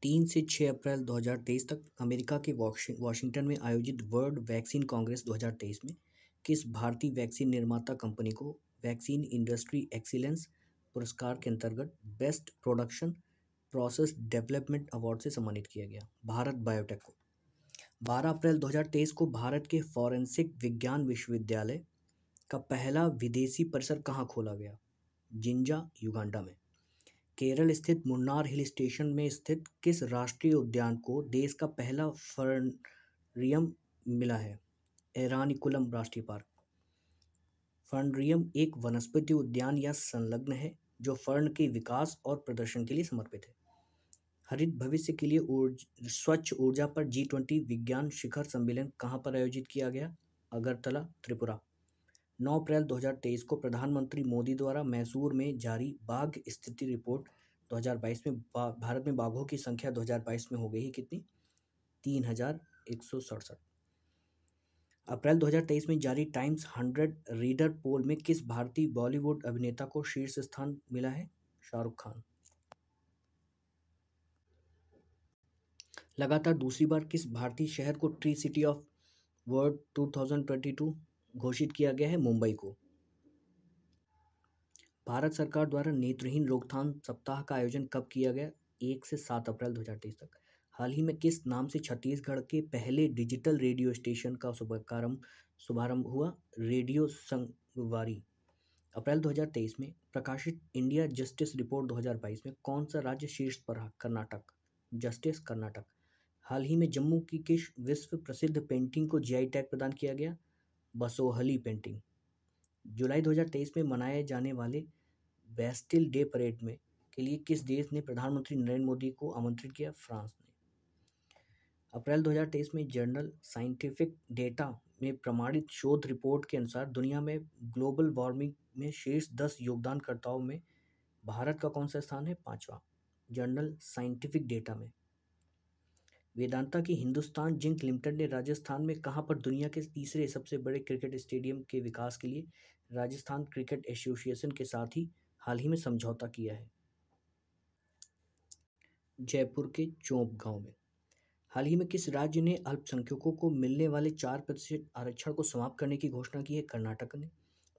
3 से 6 अप्रैल 2023 तक अमेरिका के वाशिंगटन में आयोजित वर्ल्ड वैक्सीन कांग्रेस 2023 में किस भारतीय वैक्सीन निर्माता कंपनी को वैक्सीन इंडस्ट्री एक्सीलेंस पुरस्कार के अंतर्गत best production process development award से सम्मानित किया गया? भारत बायोटेक को। 12 अप्रैल 2023 को भारत के फॉरेंसिक विज्ञान विश्वविद्यालय का पहला विदेशी परिसर कहाँ खोला गया? जिंजा, युगांडा में। केरल स्थित मुन्नार हिल स्टेशन में स्थित किस राष्ट्रीय उद्यान को देश का पहला फर्नरियम मिला है? एरानिकुलम राष्ट्रीय पार्क। फर्नरियम एक वनस्पति उद्यान या संलग्न है जो फर्न के विकास और प्रदर्शन के लिए समर्पित है। हरित भविष्य के लिए स्वच्छ ऊर्जा पर G20 विज्ञान शिखर सम्मेलन कहाँ पर आयोजित किया गया? अगरतला, त्रिपुरा। 9 अप्रैल 2023 को प्रधानमंत्री मोदी द्वारा मैसूर में जारी बाघ स्थिति रिपोर्ट 2022 में भारत में बाघों की संख्या 2022 में हो गई है कितनी? 3167। अप्रैल 2023 में जारी टाइम्स 100 रीडर पोल में किस भारतीय बॉलीवुड अभिनेता को शीर्ष स्थान मिला है? शाहरुख खान। लगातार दूसरी बार किस भारतीय शहर को ट्री सिटी ऑफ वर्ल्ड 2022 घोषित किया गया है? मुंबई को। भारत सरकार द्वारा नेत्रहीन रोकथाम सप्ताह का आयोजन कब किया गया? 1 से 7 अप्रैल 2023 तक। हाल ही में किस नाम से छत्तीसगढ़ के पहले डिजिटल रेडियो स्टेशन का शुभारंभ हुआ? रेडियो संगवारी। अप्रैल 2023 में प्रकाशित इंडिया जस्टिस रिपोर्ट 2022 में कौन सा राज्य शीर्ष पर रहा? कर्नाटक। जस्टिस, कर्नाटक। हाल ही में जम्मू की किस विश्व प्रसिद्ध पेंटिंग को GI टैग प्रदान किया गया? बसोहली पेंटिंग। जुलाई 2023 में मनाए जाने वाले बेस्टिल डे परेड में के लिए किस देश ने प्रधानमंत्री नरेंद्र मोदी को आमंत्रित किया? फ्रांस ने। अप्रैल 2023 में जर्नल साइंटिफिक डेटा में प्रमाणित शोध रिपोर्ट के अनुसार दुनिया में ग्लोबल वार्मिंग में शीर्ष 10 योगदानकर्ताओं में भारत का कौन सा स्थान है? 5वां। जर्नल साइंटिफिक डेटा में। वेदांता की हिंदुस्तान जिंक लिमिटेड ने राजस्थान में कहां पर दुनिया के तीसरे सबसे बड़े क्रिकेट स्टेडियम के विकास के लिए राजस्थान क्रिकेट एसोसिएशन के साथ ही हाल ही में समझौता किया है? जयपुर के चौंप गांव में। हाल ही में किस राज्य ने अल्पसंख्यकों को मिलने वाले 4% आरक्षण को समाप्त करने की घोषणा की है? कर्नाटक ने।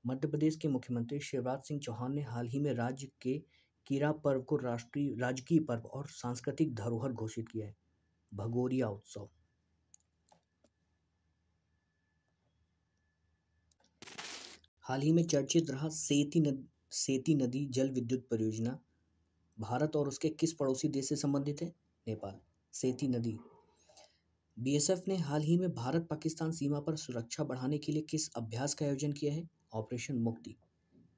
मध्य प्रदेश के मुख्यमंत्री शिवराज सिंह चौहान ने हाल ही में राज्य के कीड़ा पर्व को राजकीय पर्व और सांस्कृतिक धरोहर घोषित किया है। भगोरिया उत्सव। हाल ही में चर्चित रहा सेती नदी जल विद्युत परियोजना भारत और उसके किस पड़ोसी देश से संबंधित है? नेपाल। सेती नदी। BSF ने हाल ही में भारत पाकिस्तान सीमा पर सुरक्षा बढ़ाने के लिए किस अभ्यास का आयोजन किया है? ऑपरेशन मुक्ति।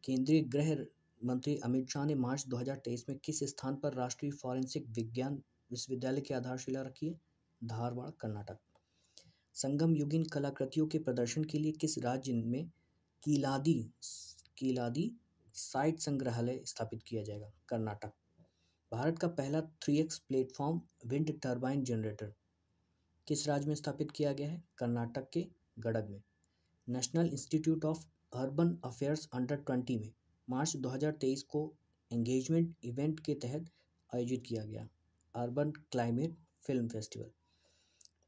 केंद्रीय गृह मंत्री अमित शाह ने मार्च 2023 में किस स्थान पर राष्ट्रीय फॉरेंसिक विज्ञान विश्वविद्यालय की आधारशिला रखी है? धारवाड़, कर्नाटक। संगम युगीन कलाकृतियों के प्रदर्शन के लिए किस राज्य में कीलादी साइट संग्रहालय स्थापित किया जाएगा? कर्नाटक। भारत का पहला 3x platform wind turbine generator किस राज्य में स्थापित किया गया है? कर्नाटक के गडग में। National institute of urban affairs under 20 में मार्च 2023 को एंगेजमेंट इवेंट के तहत आयोजित किया गया अर्बन क्लाइमेट फिल्म फेस्टिवल।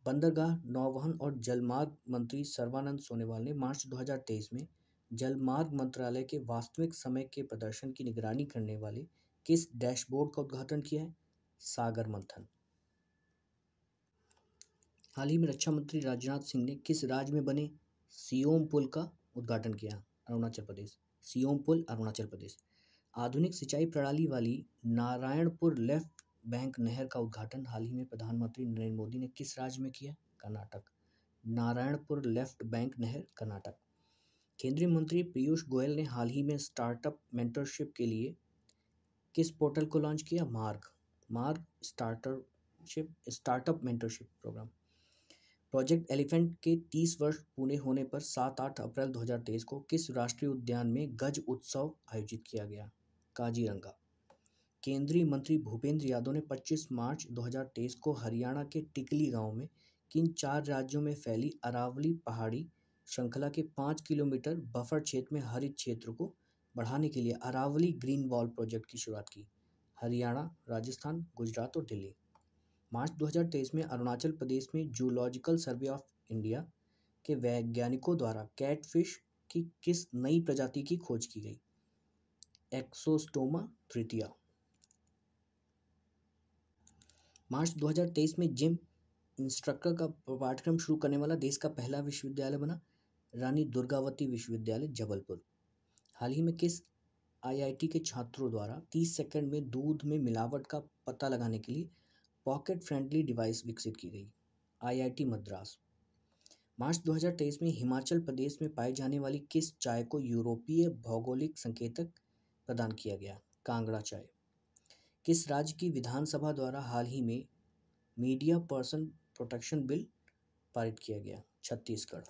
बंदरगाह, नौवहन और जलमार्ग मंत्री सर्बानंद सोनोवाल ने मार्च 2023 में जलमार्ग मंत्रालय के वास्तविक समय के प्रदर्शन की निगरानी करने वाले किस डैशबोर्ड का उद्घाटन किया है? सागर मंथन। हाल ही में रक्षा मंत्री राजनाथ सिंह ने किस राज्य में बने सियोम पुल का उद्घाटन किया? अरुणाचल प्रदेश। सियोम पुल, अरुणाचल प्रदेश। आधुनिक सिंचाई प्रणाली वाली नारायणपुर लेफ्ट बैंक नहर का उद्घाटन हाल ही में प्रधानमंत्री नरेंद्र मोदी ने किस राज्य में किया? कर्नाटक। नारायणपुर लेफ्ट बैंक नहर, कर्नाटक। केंद्रीय मंत्री पीयूष गोयल ने हाल ही में स्टार्टअप मेंटरशिप के लिए किस पोर्टल को लॉन्च किया? MARG startup mentorship program. Project elephant के 30 वर्ष पूरे होने पर 7-8 अप्रैल 2023 को किस राष्ट्रीय उद्यान में गज उत्सव आयोजित किया गया? काजीरंगा। केंद्रीय मंत्री भूपेंद्र यादव ने 25 मार्च 2023 को हरियाणा के टिकली गांव में किन 4 राज्यों में फैली अरावली पहाड़ी श्रृंखला के 5 किलोमीटर बफर क्षेत्र में हरित क्षेत्र को बढ़ाने के लिए अरावली ग्रीन वॉल प्रोजेक्ट की शुरुआत की? हरियाणा, राजस्थान, गुजरात और दिल्ली। मार्च 2023 में अरुणाचल प्रदेश में जूलॉजिकल सर्वे ऑफ इंडिया के वैज्ञानिकों द्वारा कैटफिश की किस नई प्रजाति की खोज की गई? एक्सोस्टोमा ट्रिटिया। मार्च 2023 में जिम इंस्ट्रक्टर का पाठ्यक्रम शुरू करने वाला देश का पहला विश्वविद्यालय बना रानी दुर्गावती विश्वविद्यालय जबलपुर। हाल ही में किस आईआईटी के छात्रों द्वारा 30 सेकंड में दूध में मिलावट का पता लगाने के लिए पॉकेट फ्रेंडली डिवाइस विकसित की गई? आईआईटी मद्रास। मार्च 2023 में हिमाचल प्रदेश में पाई जाने वाली किस चाय को यूरोपीय भौगोलिक संकेतक प्रदान किया गया? कांगड़ा चाय। किस राज्य की विधानसभा द्वारा हाल ही में मीडिया पर्सन प्रोटेक्शन बिल पारित किया गया? छत्तीसगढ़।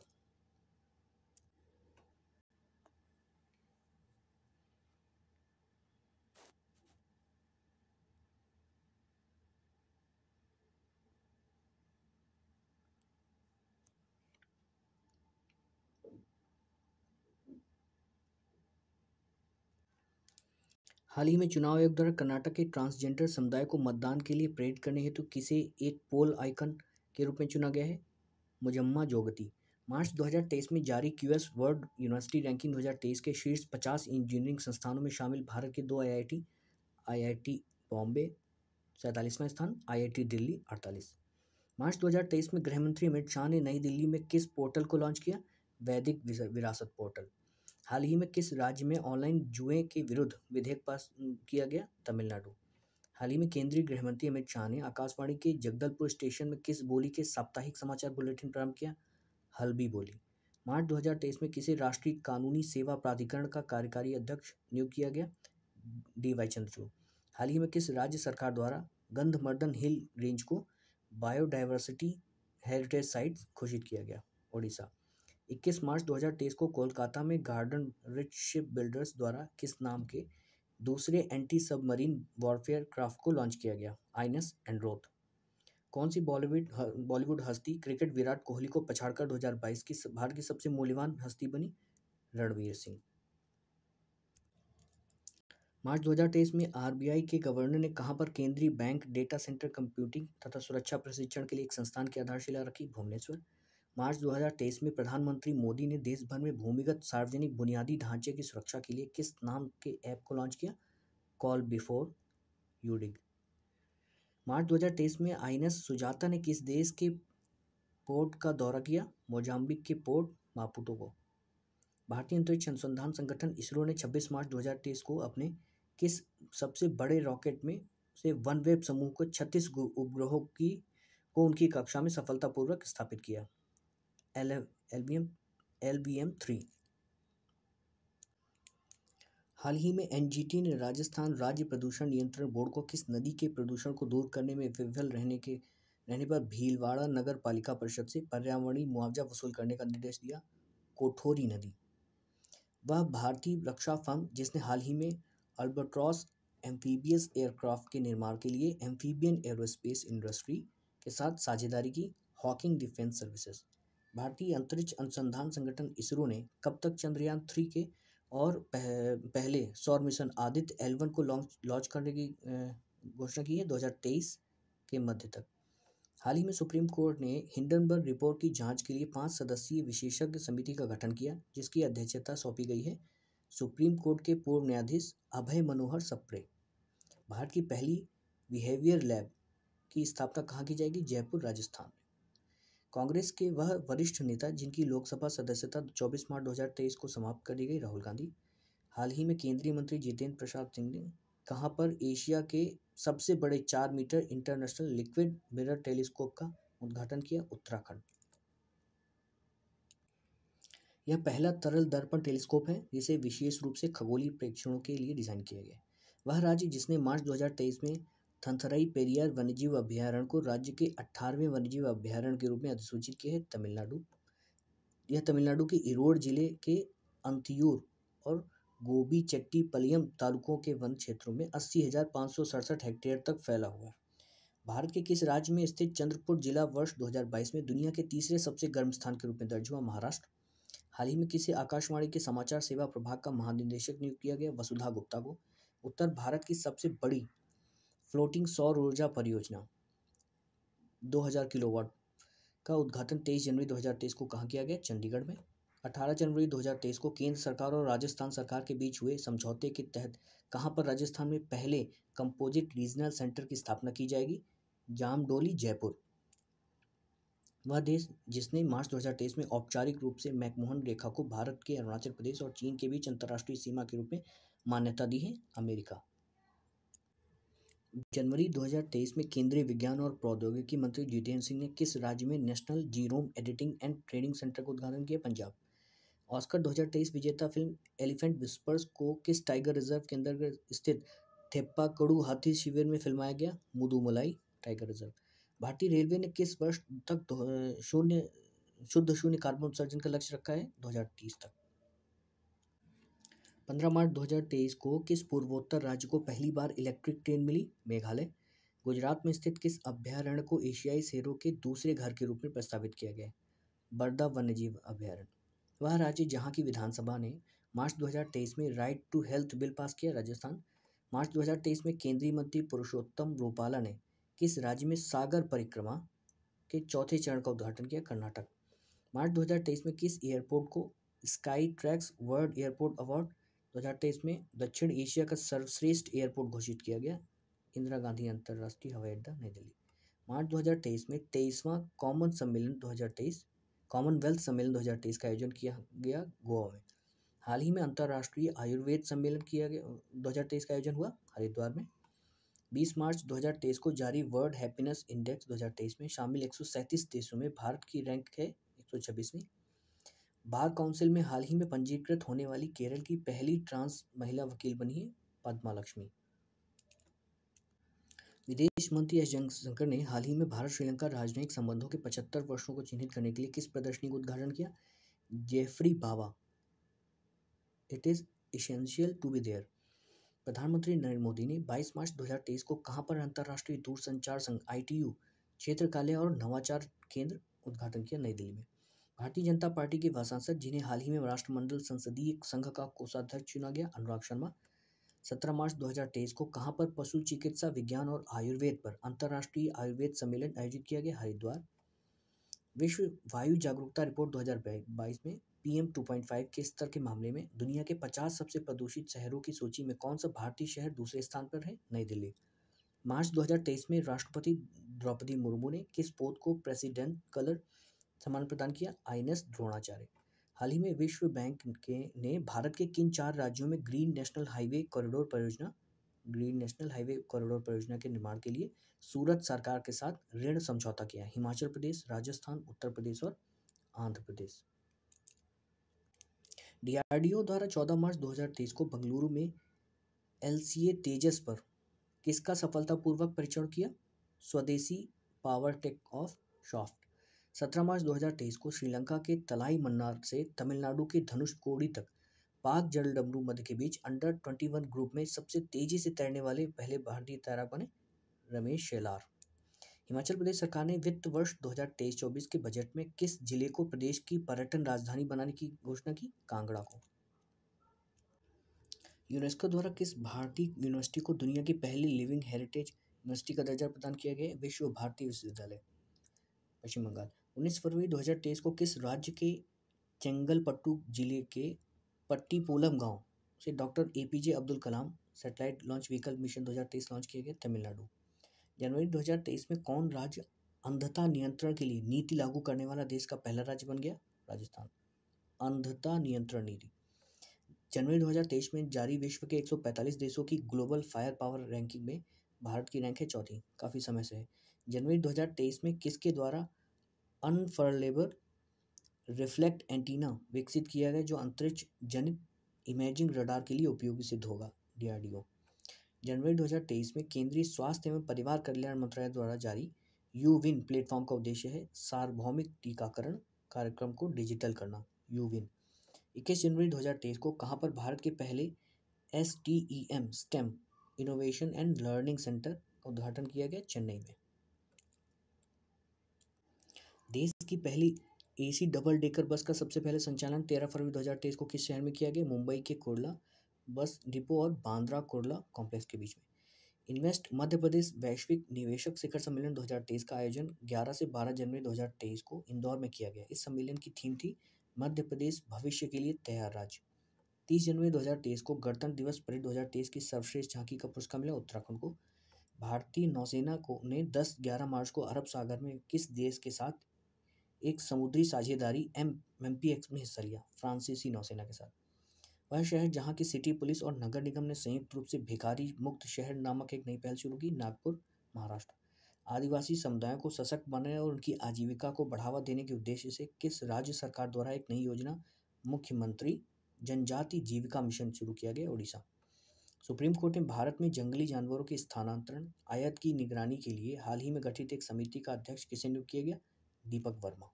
हाल ही में चुनाव आयोग द्वारा कर्नाटक के ट्रांसजेंडर समुदाय को मतदान के लिए प्रेरित करने हेतु किसे एक पोल आइकन के रूप में चुना गया है? मुजम्मा जोगती। मार्च 2023 में जारी क्यूएस वर्ल्ड यूनिवर्सिटी रैंकिंग 2023 के शीर्ष 50 इंजीनियरिंग संस्थानों में शामिल भारत के 2 आईआईटी, आईआईटी बॉम्बे 47वां स्थान, आईआईटी दिल्ली 48। मार्च 2023 में गृह मंत्री अमित शाह ने नई दिल्ली में किस पोर्टल को लॉन्च किया? वैदिक विरासत पोर्टल। हाल ही में किस राज्य में ऑनलाइन जुए के विरुद्ध विधेयक पास किया गया? तमिलनाडु। हाल ही में केंद्रीय गृह मंत्री अमित शाह ने आकाशवाणी के जगदलपुर स्टेशन में किस बोली के साप्ताहिक समाचार बुलेटिन प्रारंभ किया? हल्बी बोली। मार्च 2023 में किसे राष्ट्रीय कानूनी सेवा प्राधिकरण का कार्यकारी अध्यक्ष नियुक्त किया गया? D Y Chandrachud. हाल ही में किस राज्य सरकार द्वारा गंधमर्दन हिल रेंज को बायोडायवर्सिटी हेरिटेज साइट घोषित किया गया? ओडिशा। 21 मार्च 2023 को कोलकाता में गार्डन रिच शिप बिल्डर्स द्वारा किस नाम के दूसरे एंटी सबमरीन वॉरफेयर क्राफ्ट को लॉन्च किया गया? आइनस एंड्रोथ। कौन सी बॉलीवुड हस्ती क्रिकेट विराट कोहली को पछाड़कर 2022 की भारत की सबसे मूल्यवान हस्ती बनी? रणवीर सिंह। मार्च 2023 में आरबीआई के गवर्नर ने कहां पर केंद्रीय बैंक डेटा सेंटर कंप्यूटिंग तथा सुरक्षा प्रशिक्षण के लिए एक संस्थान की आधारशिला रखी? भुवनेश्वर। मार्च 2023 में प्रधानमंत्री मोदी ने देश भर में भूमिगत सार्वजनिक बुनियादी ढांचे की सुरक्षा के लिए किस नाम के ऐप को लॉन्च किया? Call before यूडिग। मार्च 2023 में आईएनएस सुजाता ने किस देश के पोर्ट का दौरा किया? मोजाम्बिक के पोर्ट मापुटो को। भारतीय अंतरिक्ष अनुसंधान संगठन इसरो ने 26 मार्च 2023 को अपने किस सबसे बड़े रॉकेट में से वनवेब समूह को 36 उपग्रहों की को उनकी कक्षा में सफलतापूर्वक स्थापित किया? LBM-3। हाल ही में एनजीटी ने राजस्थान राज्य प्रदूषण नियंत्रण बोर्ड को किस नदी के प्रदूषण को दूर करने में विफल रहने पर भीलवाड़ा नगर पालिका परिषद से पर्यावरणीय मुआवजा वसूल करने का निर्देश दिया? कोठोरी नदी। वह भारतीय रक्षा फर्म जिसने हाल ही में अल्बाट्रॉस एम्फीबियस एयरक्राफ्ट के निर्माण के लिए एम्फीबियन एरोस्पेस इंडस्ट्री के साथ साझेदारी की, हॉकिंग डिफेंस सर्विसेज। भारतीय अंतरिक्ष अनुसंधान संगठन इसरो ने कब तक चंद्रयान-3 के और पहले सौर मिशन आदित्य L1 को लॉन्च करने की घोषणा की है 2023 के मध्य तक। हाल ही में सुप्रीम कोर्ट ने हिंडनबर्ग रिपोर्ट की जांच के लिए 5 सदस्यीय विशेषज्ञ समिति का गठन किया, जिसकी अध्यक्षता सौंपी गई है सुप्रीम कोर्ट के पूर्व न्यायाधीश अभय मनोहर सप्रे। भारत की पहली बिहेवियर लैब की स्थापना कहाँ की जाएगी? जयपुर, राजस्थान में। कांग्रेस के वह वरिष्ठ नेता जिनकी लोकसभा सदस्यता 24 मार्च 2023 को समाप्त कर दी गई, राहुल गांधी। हाल ही में केंद्रीय मंत्री जितेंद्र प्रसाद सिंह ने कहां पर एशिया के सबसे बड़े 4 meter international liquid mirror telescope का उद्घाटन किया? उत्तराखंड। यह पहला तरल दर्पण टेलीस्कोप है जिसे विशेष रूप से खगोलीय प्रेक्षणों के लिए डिजाइन किया गया है। वह राज्य जिसने मार्च 2023 में थंथरई पेरियार वन्यजीव अभ्यारण्य को राज्य के 18वें वन्यजीव अभ्यारण्य के रूप में अधिसूचित किया है? तमिलनाडु। यह तमिलनाडु के इरोड जिले के अंतियूर और गोबीचेट्टीपलियम तालुकों के वन क्षेत्रों में 80,567 हेक्टेयर तक फैला हुआ है। भारत के किस राज्य में स्थित चंद्रपुर जिला वर्ष 2022 में दुनिया के तीसरे सबसे गर्म स्थान के रूप में दर्ज हुआ? महाराष्ट्र। हाल ही में किसे आकाशवाणी के समाचार सेवा प्रभाग का महानिदेशक नियुक्त किया गया? वसुधा गुप्ता को। उत्तर भारत की सबसे बड़ी फ्लोटिंग सौर ऊर्जा परियोजना 2000 किलोवाट का उद्घाटन 23 जनवरी 2023 को कहाँ किया गया? चंडीगढ़ में। 18 जनवरी 2023 को केंद्र सरकार और राजस्थान सरकार के बीच हुए समझौते के तहत कहाँ पर राजस्थान में पहले कंपोजिट रीजनल सेंटर की स्थापना की जाएगी? जामडोली, जयपुर। वह देश जिसने मार्च 2023 में औपचारिक रूप से मैकमोहन रेखा को भारत के अरुणाचल प्रदेश और चीन के बीच अंतर्राष्ट्रीय सीमा के रूप में मान्यता दी है? अमेरिका। जनवरी 2023 में केंद्रीय विज्ञान और प्रौद्योगिकी मंत्री जितेंद्र सिंह ने किस राज्य में national genome editing and training centre का उद्घाटन किया? पंजाब। ऑस्कर 2023 विजेता फिल्म एलिफेंट विस्पर्स को किस टाइगर रिजर्व के अंतर्गत स्थित थेप्पाकड़ू हाथी शिविर में फिल्माया गया? Mudumalai tiger reserve. भारतीय रेलवे ने किस वर्ष तक शुद्ध शून्य कार्बन उत्सर्जन का लक्ष्य रखा है? 2030 तक। 15 मार्च 2023 को किस पूर्वोत्तर राज्य को पहली बार इलेक्ट्रिक ट्रेन मिली? मेघालय। गुजरात में स्थित किस अभयारण्य को एशियाई शेरों के दूसरे घर के रूप में प्रस्तावित किया गया है? बरदा वन्यजीव अभयारण्य। वह राज्य जहां की विधानसभा ने मार्च 2023 में right to health bill pass किया? राजस्थान। मार्च 2023 में केंद्रीय मंत्री पुरुषोत्तम रूपाला ने किस राज्य में सागर परिक्रमा के चौथे चरण का उद्घाटन किया? कर्नाटक। मार्च 2023 में किस एयरपोर्ट को sky tracks world airport award 2023 में दक्षिण एशिया का सर्वश्रेष्ठ एयरपोर्ट घोषित किया गया? इंदिरा गांधी अंतर्राष्ट्रीय हवाई अड्डा, नई दिल्ली। मार्च 2023 में 23वां कॉमनवेल्थ सम्मेलन 2023 का आयोजन किया गया गोवा में। हाल ही में अंतर्राष्ट्रीय आयुर्वेद सम्मेलन किया गया 2023 का आयोजन हुआ हरिद्वार में। 20 मार्च 2023 को जारी वर्ल्ड हैप्पीनेस इंडेक्स 2023 में शामिल 137 देशों में भारत की रैंक है 126वीं। बार काउंसिल में हाल ही में पंजीकृत होने वाली केरल की पहली ट्रांस महिला वकील बनी है पद्मा लक्ष्मी। विदेश मंत्री एस जयशंकर ने हाल ही में भारत श्रीलंका राजनयिक संबंधों के 75 वर्षों को चिन्हित करने के लिए किस प्रदर्शनी का उद्घाटन किया? Geoffrey Bawa, it is essential to be there. प्रधानमंत्री नरेंद्र मोदी ने 22 मार्च 2023 को कहां पर अंतर्राष्ट्रीय दूरसंचार संघ ITU क्षेत्र कार्यालय और नवाचार केंद्र उद्घाटन किया? नई दिल्ली में। भारतीय जनता पार्टी के वह सांसद जिन्हें हाल ही में राष्ट्रमंडल संसदीय संघ का कोषाध्यक्ष चुना गया? अनुराग शर्मा। 17 मार्च 2023 को कहां पर पशु चिकित्सा विज्ञान और आयुर्वेद पर अंतर्राष्ट्रीय आयुर्वेद सम्मेलन आयोजित किया गया? हरिद्वार। विश्व वायु जागरूकता रिपोर्ट 2022 में PM 2.5 के स्तर के मामले में दुनिया के 50 सबसे प्रदूषित शहरों की सूची में कौन सा भारतीय शहर दूसरे स्थान पर है? नई दिल्ली। मार्च 2023 में राष्ट्रपति द्रौपदी मुर्मू ने किस पोत को प्रेसिडेंट कलर सम्मान प्रदान किया? INS द्रोणाचार्य। हाल ही में विश्व बैंक ने भारत के किन 4 राज्यों में ग्रीन नेशनल हाईवे कॉरिडोर परियोजना के निर्माण के लिए सूरत सरकार के साथ ऋण समझौता किया? हिमाचल प्रदेश, राजस्थान, उत्तर प्रदेश और आंध्र प्रदेश। DRDO द्वारा 14 मार्च 2023 को बेंगलुरु में LCA तेजस पर किसका सफलतापूर्वक परीक्षण किया? स्वदेशी पावर टेक ऑफ सॉफ्ट। 17 मार्च 2023 को श्रीलंका के तलाई मन्नार से तमिलनाडु के धनुषकोडी तक पाक जलडमरू मध्य के बीच अंडर-21 ग्रुप में सबसे तेजी से तैरने वाले पहले भारतीय तैराक बने रमेश शेलार। हिमाचल प्रदेश सरकार ने वित्त वर्ष 2023-24 के बजट में किस जिले को प्रदेश की पर्यटन राजधानी बनाने की घोषणा की? कांगड़ा को। यूनेस्को द्वारा किस भारतीय यूनिवर्सिटी को दुनिया की पहली लिविंग हेरिटेज यूनिवर्सिटी का दर्जा प्रदान किया गया? विश्व भारती विश्वविद्यालय, पश्चिम बंगाल। 19 फरवरी 2023 को किस राज्य के चेंगलपट्टू जिले के पट्टीपोलम गांव से doctor APJ Abdul Kalam satellite launch vehicle mission 2023 launch किया गया? तमिलनाडु। जनवरी 2023 में कौन राज्य अंधता नियंत्रण के लिए नीति लागू करने वाला देश का पहला राज्य बन गया? राजस्थान। अंधता नियंत्रण नीति। जनवरी 2023 में जारी विश्व के 145 देशों की ग्लोबल फायर पावर रैंकिंग में भारत की रैंक है 4थी, काफ़ी समय से है। जनवरी 2023 में किसके द्वारा अनफर्लेबल रिफ्लेक्ट एंटीना विकसित किया गया जो अंतरिक्ष जनित इमेजिंग रडार के लिए उपयोगी सिद्ध होगा? DRDO। जनवरी 2023 में केंद्रीय स्वास्थ्य एवं परिवार कल्याण मंत्रालय द्वारा जारी यूविन प्लेटफॉर्म का उद्देश्य है सार्वभौमिक टीकाकरण कार्यक्रम को डिजिटल करना। यूविन। 21 जनवरी 2023 को कहां पर भारत के पहले STEM innovation and learning centre का उद्घाटन किया गया? चेन्नई में। देश की पहली AC डबल डेकर बस का सबसे पहले संचालन 13 फरवरी 2023 को किस शहर में किया गया? मुंबई के कुर्ला बस डिपो और बांद्रा कुर्ला कॉम्प्लेक्स के बीच में। इन्वेस्ट मध्य प्रदेश वैश्विक निवेशक शिखर सम्मेलन 2023 का आयोजन 11 से 12 जनवरी 2023 को इंदौर में किया गया। इस सम्मेलन की थीम थी मध्य प्रदेश भविष्य के लिए तैयार राज्य। 30 जनवरी 2023 को गणतंत्र दिवस परेड 2023 की सर्वश्रेष्ठ झांकी का पुरस्कार मिला उत्तराखंड को। भारतीय नौसेना को ने 10-11 मार्च को अरब सागर में किस देश के साथ एक समुद्री साझेदारी MPX में हिस्सा लिया? फ्रांसीसी नौसेना के साथ। वह शहर जहां की सिटी पुलिस और नगर निगम ने संयुक्त रूप से भिखारी मुक्त शहर नामक एक नई पहल शुरू की, नागपुर, महाराष्ट्र। आदिवासी समुदायों को सशक्त बनाने और उनकी आजीविका को बढ़ावा देने के उद्देश्य से किस राज्य सरकार द्वारा एक नई योजना मुख्यमंत्री जनजाति जीविका मिशन शुरू किया गया? उड़ीसा। सुप्रीम कोर्ट ने भारत में जंगली जानवरों के स्थानांतरण आयात की निगरानी के लिए हाल ही में गठित एक समिति का अध्यक्ष किसे नियुक्त किया गया? दीपक वर्मा।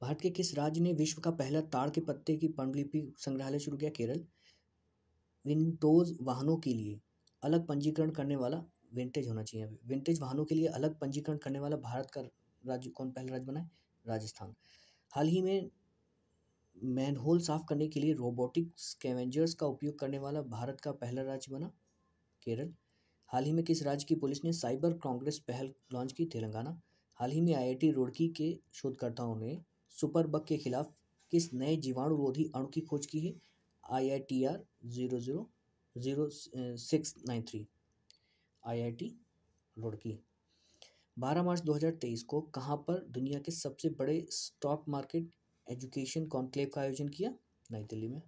भारत के किस राज्य ने विश्व का पहला ताड़ के पत्ते की पांडुलिपि संग्रहालय शुरू किया? केरल। विंडोज वाहनों के लिए अलग पंजीकरण करने वाला विंटेज होना चाहिए, विंटेज वाहनों के लिए अलग पंजीकरण करने वाला भारत का राज्य कौन पहला राज्य बना है? राजस्थान। हाल ही में मैनहोल साफ करने के लिए रोबोटिक स्कैवेंजर्स का उपयोग करने वाला भारत का पहला राज्य बना? केरल। हाल ही में किस राज्य की पुलिस ने साइबर कांग्रेस पहल लॉन्च की? तेलंगाना। हाल ही में IIT रुड़की के शोधकर्ताओं ने सुपर बग के खिलाफ किस नए जीवाणुरोधी अणु की खोज की है? IITR 000693। IIT रुड़की। 12 मार्च 2023 को कहाँ पर दुनिया के सबसे बड़े स्टॉक मार्केट एजुकेशन कॉन्क्लेव का आयोजन किया? नई दिल्ली में।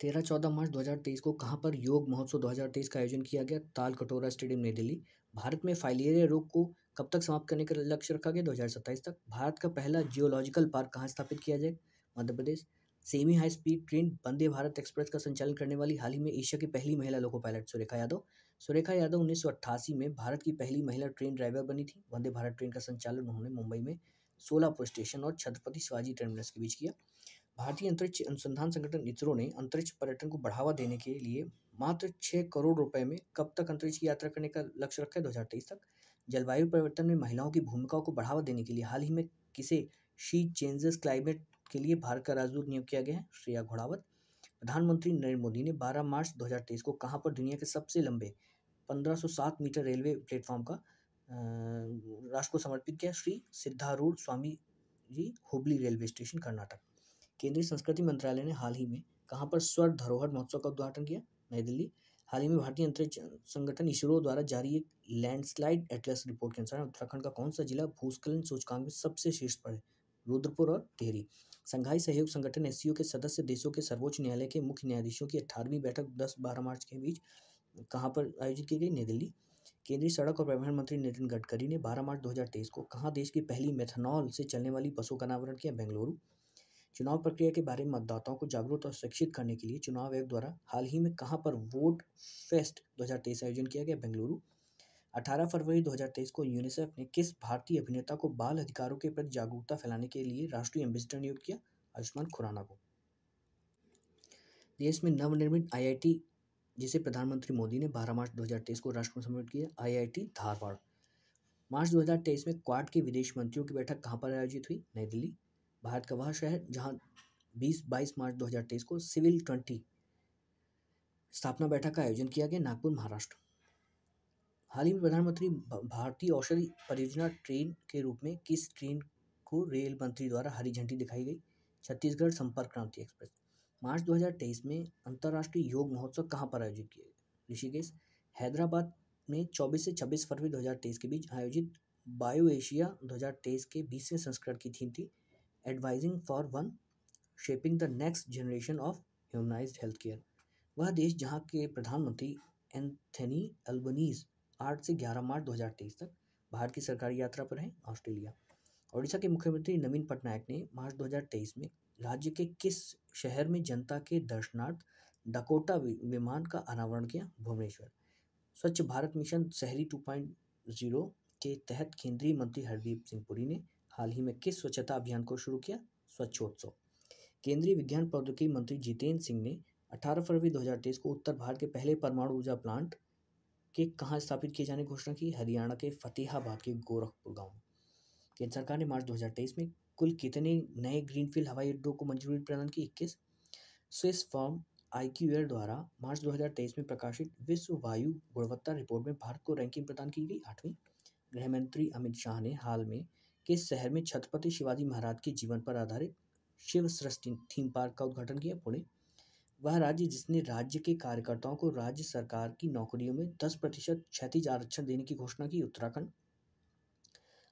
13-14 मार्च 2023 को कहाँ पर योग महोत्सव 2023 का आयोजन किया गया? ताल कटोरा स्टेडियम, नई दिल्ली। भारत में फाइलेरिया रोग को कब तक समाप्त करने का लक्ष्य रखा गया? 2027 तक। भारत का पहला जियोलॉजिकल पार्क कहाँ स्थापित किया जाए? Madhya Pradesh. Semi high speed train Vande Bharat express का संचालन करने वाली हाल ही में एशिया की पहली महिला लोको पायलट सुरेखा यादव। सुरेखा यादव 1988 में भारत की पहली महिला ट्रेन ड्राइवर बनी थी। वंदे भारत ट्रेन का संचालन उन्होंने मुंबई में सोलापुर स्टेशन और छत्रपति शिवाजी टर्मिनस के बीच किया। भारतीय अंतरिक्ष अनुसंधान संगठन इसरो ने अंतरिक्ष पर्यटन को बढ़ावा देने के लिए मात्र 6 करोड़ रुपए में कब तक अंतरिक्ष की यात्रा करने का लक्ष्य रखा है? 2023 तक। जलवायु परिवर्तन में महिलाओं की भूमिका को बढ़ावा देने के लिए हाल ही में किसे शी चेंजेस क्लाइमेट के लिए भारत का राजदूत नियुक्त किया गया है? श्रेया घोड़ावत। प्रधानमंत्री नरेंद्र मोदी ने 12 मार्च 2023 को कहाँ पर दुनिया के सबसे लंबे 1507 मीटर रेलवे प्लेटफॉर्म का राष्ट्र को समर्पित किया? Shri Siddharudha Swami ji, Hubli railway station, Karnataka. केंद्रीय संस्कृति मंत्रालय ने हाल ही में कहाँ पर स्वर्ण धरोहर महोत्सव का उद्घाटन किया? नई दिल्ली। हाल ही में भारतीय अंतरिक्ष संगठन इसरो द्वारा जारी एक लैंडस्लाइड एटलस रिपोर्ट के अनुसार उत्तराखंड का कौन सा जिला भूस्खलन सूचकांक में सबसे शीर्ष पर है? रुद्रपुर और टिहरी। संघाई सहयोग संगठन SCO के सदस्य देशों के सर्वोच्च न्यायालय के मुख्य न्यायाधीशों की 18वीं बैठक 10-12 मार्च के बीच कहाँ पर आयोजित की गई? नई दिल्ली। केंद्रीय सड़क और परिवहन मंत्री नितिन गडकरी ने 12 मार्च 2023 को कहाँ देश की पहली मेथनॉल से चलने वाली बसों का अनावरण किया? बेंगलुरु। चुनाव प्रक्रिया के बारे में मतदाताओं को जागरूक और शिक्षित करने के लिए चुनाव आयोग द्वारा हाल ही में कहाँ पर वोट फेस्ट 2023 आयोजन किया गया? बेंगलुरु। 18 फरवरी 2023 को यूनिसेफ ने किस भारतीय अभिनेता को बाल अधिकारों के प्रति जागरूकता फैलाने के लिए राष्ट्रीय एम्बेसडर नियुक्त किया? आयुष्मान खुराना को। देश में नवनिर्मित IIT जिसे प्रधानमंत्री मोदी ने 12 मार्च 2023 को राष्ट्र को समर्पित किया? IIT धारवाड़। मार्च 2023 में क्वाड के विदेश मंत्रियों की बैठक कहाँ पर आयोजित हुई? नई दिल्ली। भारत का वह शहर जहां 20-22 मार्च 2023 को सिविल 20 स्थापना बैठक का आयोजन किया गया? नागपुर, महाराष्ट्र। हाल ही में प्रधानमंत्री भारतीय औषधि परियोजना ट्रेन के रूप में किस ट्रेन को रेल मंत्री द्वारा हरी झंडी दिखाई गई? छत्तीसगढ़ संपर्क क्रांति एक्सप्रेस। मार्च 2023 में अंतर्राष्ट्रीय योग महोत्सव कहाँ पर आयोजित किया गया? ऋषिकेश। हैदराबाद में 24 से 26 फरवरी 2023 के बीच आयोजित बायो एशिया 2023 के 20वें संस्करण की थीम थी advising for one shaping the next generation of humanised health care. वह देश जहां के प्रधानमंत्री एंथनी अल्बनीज 8 से 11 मार्च 2023 तक भारत की सरकारी यात्रा पर हैं? ऑस्ट्रेलिया। ओडिशा के मुख्यमंत्री नवीन पटनायक ने मार्च 2023 में राज्य के किस शहर में जनता के दर्शनार्थ डकोटा विमान का अनावरण किया? भुवनेश्वर। स्वच्छ भारत मिशन शहरी 2.0 के तहत केंद्रीय मंत्री हरदीप सिंह पुरी ने हाल ही में किस स्वच्छता अभियान को शुरू किया? स्वच्छोत्सव। केंद्रीय विज्ञान प्रौद्योगिकी मंत्री जितेंद्र सिंह ने 18 फरवरी 2023 को उत्तर भारत के पहले परमाणु ऊर्जा प्लांट के कहाँ स्थापित किए जाने की घोषणा की? हरियाणा के फतेहाबाद के गोरखपुर गांव में। केंद्र सरकार ने मार्च 2023 में कुल कितने नए ग्रीनफील्ड हवाई अड्डों को मंजूरी प्रदान की? 21। स्विस फर्म IQAir द्वारा मार्च 2023 में प्रकाशित विश्व वायु गुणवत्ता रिपोर्ट में भारत को रैंकिंग प्रदान की गई 8वीं। गृह मंत्री अमित शाह ने हाल में किस शहर में छत्रपति शिवाजी महाराज के जीवन पर आधारित शिव सृष्टि थीम पार्क का उद्घाटन किया? पुणे। वह राज्य जिसने राज्य के कार्यकर्ताओं को राज्य सरकार की नौकरियों में 10% क्षैतिज आरक्षण देने की घोषणा की? उत्तराखंड।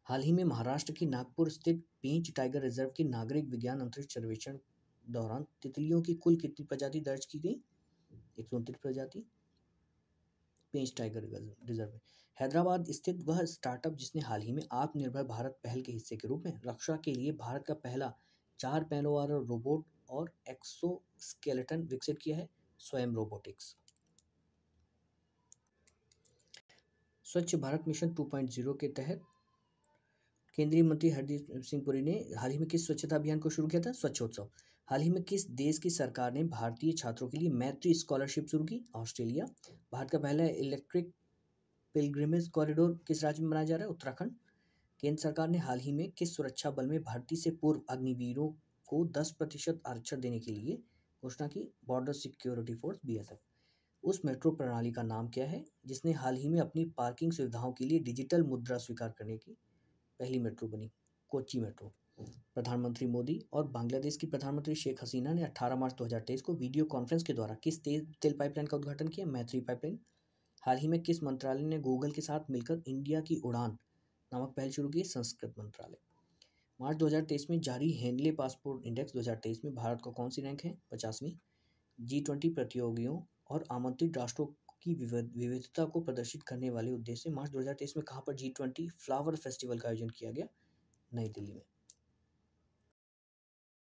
हाल ही में महाराष्ट्र के नागपुर स्थित पेंच टाइगर रिजर्व के नागरिक विज्ञान अंतरिक्ष सर्वेक्षण दौरान तितलियों की कुल कितनी प्रजाति दर्ज की गई? 129 प्रजाति पेंच टाइगर रिजर्व में। हैदराबाद स्थित वह स्टार्टअप जिसने हाल ही में आत्मनिर्भर भारत पहल के हिस्से के रूप में रक्षा के लिए भारत का पहला 4 पैरों वाला रोबोट और एक्सोस्केलेटन विकसित किया है? स्वयं रोबोटिक्स। स्वच्छ भारत मिशन 2.0 के तहत केंद्रीय मंत्री हरदीप सिंह पुरी ने हाल ही में किस स्वच्छता अभियान को शुरू किया था? स्वच्छोत्सव। हाल ही में किस देश की सरकार ने भारतीय छात्रों के लिए मैत्री स्कॉलरशिप शुरू की? ऑस्ट्रेलिया। भारत का पहला इलेक्ट्रिक पिलग्रिमेज कॉरिडोर किस राज्य में बनाया जा रहा है? उत्तराखंड। केंद्र सरकार ने हाल ही में किस सुरक्षा बल में भर्ती से पूर्व अग्निवीरों को 10% आरक्षण देने के लिए घोषणा की? Border security force BSF। उस मेट्रो प्रणाली का नाम क्या है जिसने हाल ही में अपनी पार्किंग सुविधाओं के लिए डिजिटल मुद्रा स्वीकार करने की पहली मेट्रो बनी? कोच्चि मेट्रो। प्रधानमंत्री मोदी और बांग्लादेश की प्रधानमंत्री शेख हसीना ने 18 मार्च 2023 को वीडियो कॉन्फ्रेंस के द्वारा किस तेल पाइपलाइन का उद्घाटन किया? मैत्री पाइपलाइन। हाल ही में किस मंत्रालय ने गूगल के साथ मिलकर इंडिया की उड़ान नामक पहल शुरू की? संस्कृत मंत्रालय। मार्च 2023 में जारी हेनले पासपोर्ट इंडेक्स 2023 में भारत का कौन सी रैंक है? 50वीं। G20 प्रतियोगियों और आमंत्रित राष्ट्रों की विविधता को प्रदर्शित करने वाले उद्देश्य से मार्च 2023 में कहाँ पर G20 फ्लावर फेस्टिवल का आयोजन किया गया? नई दिल्ली में।